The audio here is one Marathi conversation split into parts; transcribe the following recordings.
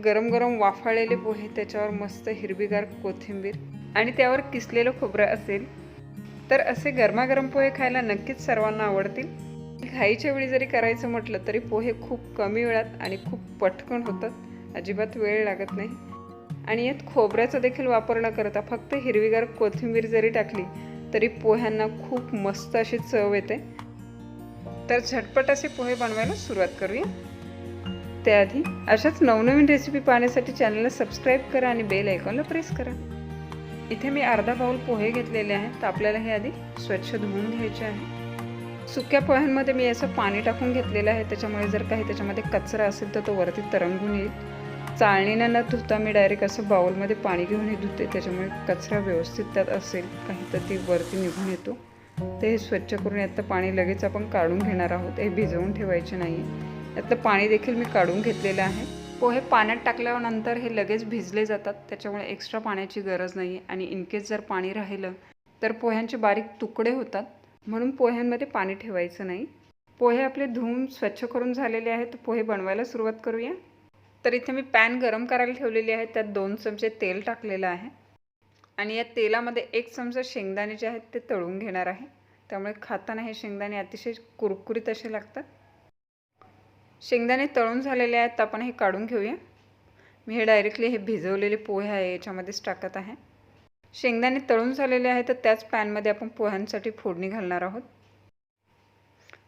गरम गरम वाफाळलेले पोहे, त्याच्यावर मस्त हिरवीगार कोथिंबीर आणि त्यावर किसलेलं खोबरं असेल तर असे गरमागरम पोहे खायला नक्कीच सर्वांना आवडतील. घाईच्या वेळी जरी करायचं म्हटलं तरी पोहे खूप कमी वेळात आणि खूप पटकन होतात, अजिबात वेळ लागत नाही. आणि यात खोबऱ्याचा देखील वापर न करता फक्त हिरवीगार कोथिंबीर जरी टाकली तरी पोह्यांना खूप मस्त अशी चव येते. तर झटपट असे पोहे बनवायला सुरुवात करूया. त्याआधी अशाच नवनवीन रेसिपी पाहण्यासाठी चॅनलला सबस्क्राईब करा आणि बेल आयकॉनला प्रेस करा. इथे मी अर्धा बाउल पोहे घेतलेले आहेत, तर आपल्याला हे आधी स्वच्छ धुवून घ्यायचे आहे. सुक्या पोह्यांमध्ये मी असं पाणी टाकून घेतलेलं आहे, त्याच्यामुळे जर काही त्याच्यामध्ये कचरा असेल तर तो वरती तरंगून येईल. चाळणीनं न धुता मी डायरेक्ट असं बाउलमध्ये पाणी घेऊन हे धुते, त्याच्यामुळे कचरा व्यवस्थित त्यात असेल काही तर ती वरती निघून येतो. तर हे स्वच्छ करून यातलं पाणी लगेच आपण काढून घेणार आहोत. हे भिजवून ठेवायचे नाही. यातलं पाणी देखील मी काढून घेतलेलं आहे. पोहे पाण्यात टाकल्यानंतर हे लगेच भिजले जातात, त्याच्यामुळे एक्स्ट्रा पाण्याची गरज नाही आहे. आणि इनकेस जर पाणी राहिलं तर पोह्यांचे बारीक तुकडे होतात, म्हणून पोह्यांमध्ये पाणी ठेवायचं नाही. पोहे आपले धुवून स्वच्छ करून झालेले आहेत, तर पोहे बनवायला सुरुवात करूया. तर इथे मी पॅन गरम करायला ठेवलेली आहे, त्यात 2 चमचे तेल टाकलेलं आहे आणि या तेलामध्ये 1 चमचा शेंगदाणे जे आहेत ते तळून घेणार आहे. त्यामुळे खाताना हे शेंगदाणे अतिशय कुरकुरीत असे लागतात. शेंगदाणे तळून झालेले आहेत, तर आपण हे काढून घेऊया. मी हे डायरेक्टली हे भिजवलेले पोहे आहे याच्यामध्येच टाकत आहे. शेंगदाणे तळून झालेले आहे, तर त्याच पॅनमध्ये आपण पोह्यांसाठी फोडणी घालणार आहोत.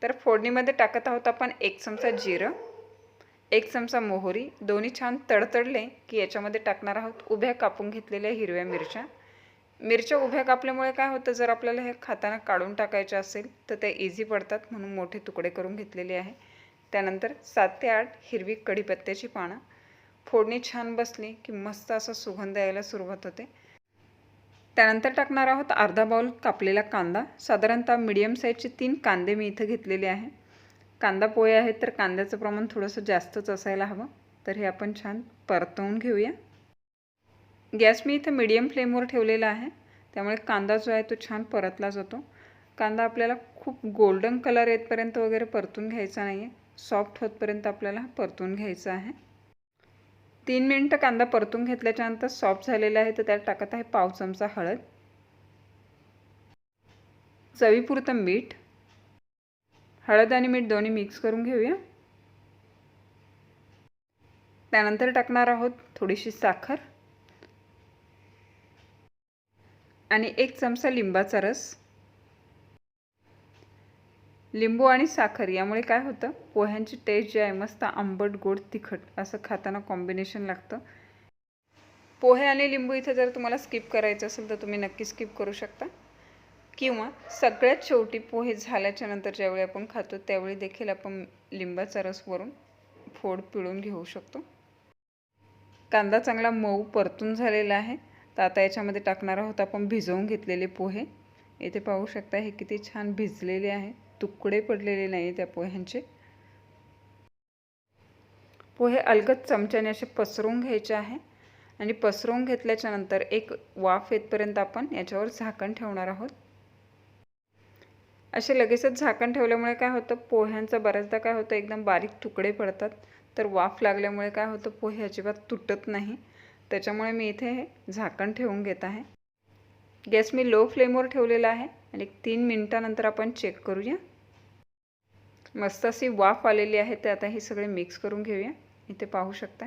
तर फोडणीमध्ये टाकत आहोत आपण 1 चमचा जिरं, 1 चमचा मोहरी. दोन्ही छान तडतडले की याच्यामध्ये टाकणार आहोत उभ्या कापून घेतलेल्या हिरव्या मिरच्या. मिरच्या उभ्या कापल्यामुळे काय होतं, जर आपल्याला हे खाताना काढून टाकायचे असेल तर ते इझी पडतात, म्हणून मोठे तुकडे करून घेतलेले आहे. त्यानंतर 7 ते 8 हिरवी कढीपत्त्याची पानं. फोडणी छान बसली की मस्त असा सुगंध यायला सुरुवात होते. त्यानंतर टाकणार आहोत अर्धा बाउल कापलेला कांदा. साधारणतः मीडियम साईजचे 3 कांदे मी इथं घेतलेले आहे. कांदा पोहे आहेत तर कांद्याचं प्रमाण थोडंसं जास्तच असायला हवं. तर हे आपण छान परतवून घेऊया. गॅस मी इथं मीडियम फ्लेमवर ठेवलेला आहे, त्यामुळे कांदा जो आहे तो छान परतला जातो. कांदा आपल्याला खूप गोल्डन कलर येतपर्यंत वगैरे परतून घ्यायचा नाही आहे, सॉफ्ट होतपर्यंत आपल्याला परतून घ्यायचं आहे. 3 मिनिटं कांदा परतून घेतल्याच्यानंतर सॉफ्ट झालेला आहे, तर त्यात टाकत आहे पाव चमचा हळद, चवीपुरतं मीठ. हळद आणि मीठ दोन्ही मिक्स करून घेऊया. त्यानंतर टाकणार आहोत थोडीशी साखर आणि 1 चमचा लिंबाचा रस. लिंबू आणि साखर यामुळे काय होतं, पोह्यांची टेस्ट जी आहे मस्त आंबट गोड तिखट असं खाताना कॉम्बिनेशन लागतं. पोहे आणि लिंबू इथे जर तुम्हाला स्किप करायचं असेल तर तुम्ही नक्की स्किप करू शकता, किंवा सगळ्यात शेवटी पोहे झाल्याच्या नंतर ज्यावेळी आपण खातो त्यावेळी देखील आपण लिंबाचा रस वरून फोड पिळून घेऊ शकतो. कांदा चांगला मऊ परतून झालेला आहे, तर आता याच्यामध्ये टाकणार आहोत आपण भिजवून घेतलेले पोहे. इथे पाहू शकता हे किती छान भिजलेले आहे, तुकडे पडलेले नाही त्या पोह्यांचे. पोहे अलगद चमच्याने असे पसरवून घ्यायचे आहे आणि पसरवून घेतल्याच्या नंतर एक वाफ येतपर्यंत आपण याच्यावर झाकण ठेवणार आहोत. असे लगेचच झाकण ठेवल्यामुळे काय होतं, पोह्यांचा बऱ्याचदा काय होतं एकदम बारीक तुकडे पडतात. तर वाफ लागल्यामुळे काय होतं, पोहे अजिबात तुटत नाही. त्याच्यामुळे मी इथे हे झाकण ठेवून घेत आहे. गॅस मी लो फ्लेमवर ठेवलेला आहे आणि 3 मिनिटानंतर आपण चेक करूया. मस्त अशी वाफ आलेली आहे. ते आता हे सगळे मिक्स करून घेऊया. इथे पाहू शकता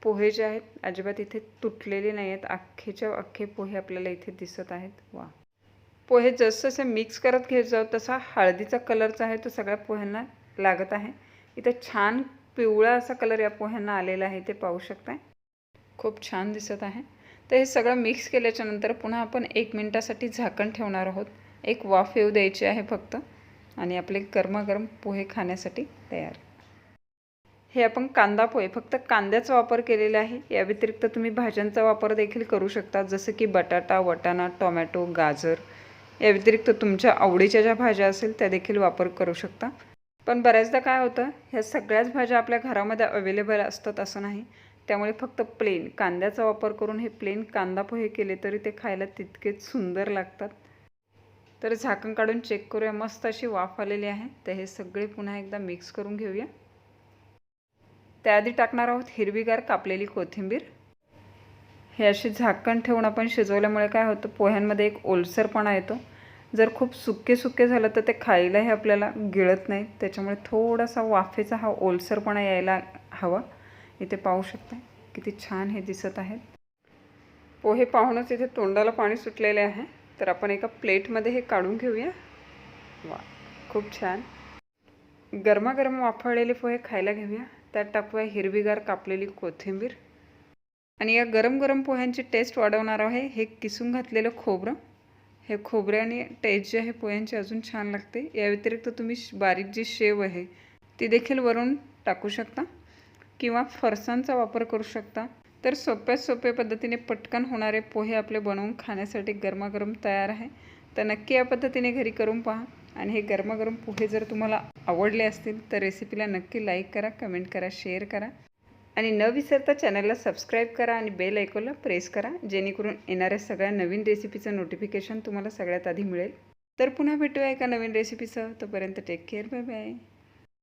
पोहे जे आहेत अजिबात इथे तुटलेले नाही आहेत, अख्खेच्या अख्खे पोहे आपल्याला इथे दिसत आहेत. वा, पोहे जसं मिक्स करत घेत जाऊ तसा हळदीचा कलर जो आहे तो सगळ्या पोह्यांना लागत आहे. इथे छान पिवळा असा कलर या पोह्यांना आलेला आहे, ते पाहू शकता. खूप छान दिसत आहे. तर हे सगळं मिक्स केल्याच्या नंतर पुन्हा आपण 1 मिनिटासाठी झाकण ठेवणार आहोत. एक वाफ येऊ द्यायची आहे फक्त, आणि आपले गरमागरम पोहे खाण्यासाठी तयार. हे आपण कांदा पोहे फक्त कांद्याचा वापर केलेला आहे. या व्यतिरिक्त तुम्ही भाज्यांचा वापर देखील करू शकता, जसं की बटाटा, वाटाणा, टोमॅटो, गाजर. या व्यतिरिक्त तुमच्या आवडीच्या ज्या भाज्या असेल त्या देखील वापर करू शकता. पण बऱ्याचदा काय होतं, ह्या सगळ्याच भाज्या आपल्या घरामध्ये अवेलेबल असतात असं नाही. त्यामुळे फक्त प्लेन कांद्याचा वापर करून हे प्लेन कांदा पोहे केले तरी ते खायला तितकेच सुंदर लागतात. तर झाकण काढून चेक करूया. मस्त अशी वाफ आलेली आहे. तर हे सगळे पुन्हा एकदा मिक्स करून घेऊया. त्याआधी टाकणार आहोत हिरवीगार कापलेली कोथिंबीर. हे असे झाकण ठेवून आपण शिजवल्यामुळे काय होतं, पोह्यांमध्ये एक ओलसरपणा येतो. जर खूप सुके झालं तर ते खायलाही आपल्याला गिळत नाही. त्याच्यामुळे थोडासा वाफेचा हा ओलसरपणा यायला हवा. इथे पाहू शकता किती छान हे दिसत आहेत. पोहे पाहूनच इथे तोंडाला पाणी सुटलेले आहे. तर आपण एका प्लेटमध्ये हे काढून घेऊया. वा, खूप छान. गरमागरम वाफळलेले पोहे खायला घेऊया. त्यात टाकूया हिरवीगार कापलेली कोथिंबीर. आणि या गरम पोह्यांची टेस्ट वाढवणार आहे हे किसून घातलेलं खोबरं. हे खोबऱ्याने टेस्ट जी आहे पोह्यांची अजून छान लागते. या व्यतिरिक्त तुम्ही बारीक जी शेव आहे ती देखील वरून टाकू शकता किंवा फरसाणचा वापर करू शकता. तर सोप्यात सोपे पद्धतीने पटकन होणारे पोहे आपले बनवून खाण्यासाठी गरमागरम तयार आहे. तर नक्की या पद्धतीने घरी करून पहा. आणि हे गरमागरम पोहे जर तुम्हाला आवडले असतील तर रेसिपीला नक्की लाईक करा, कमेंट करा, शेअर करा. आणि न विसरता चॅनलला सबस्क्राईब करा आणि बेल आयकॉनला प्रेस करा, जेणेकरून येणाऱ्या सगळ्या नवीन रेसिपीचं नोटिफिकेशन तुम्हाला सगळ्यात आधी मिळेल. तर पुन्हा भेटूया एका नवीन रेसिपीसह. तोपर्यंत टेक केअर, बाय बाय.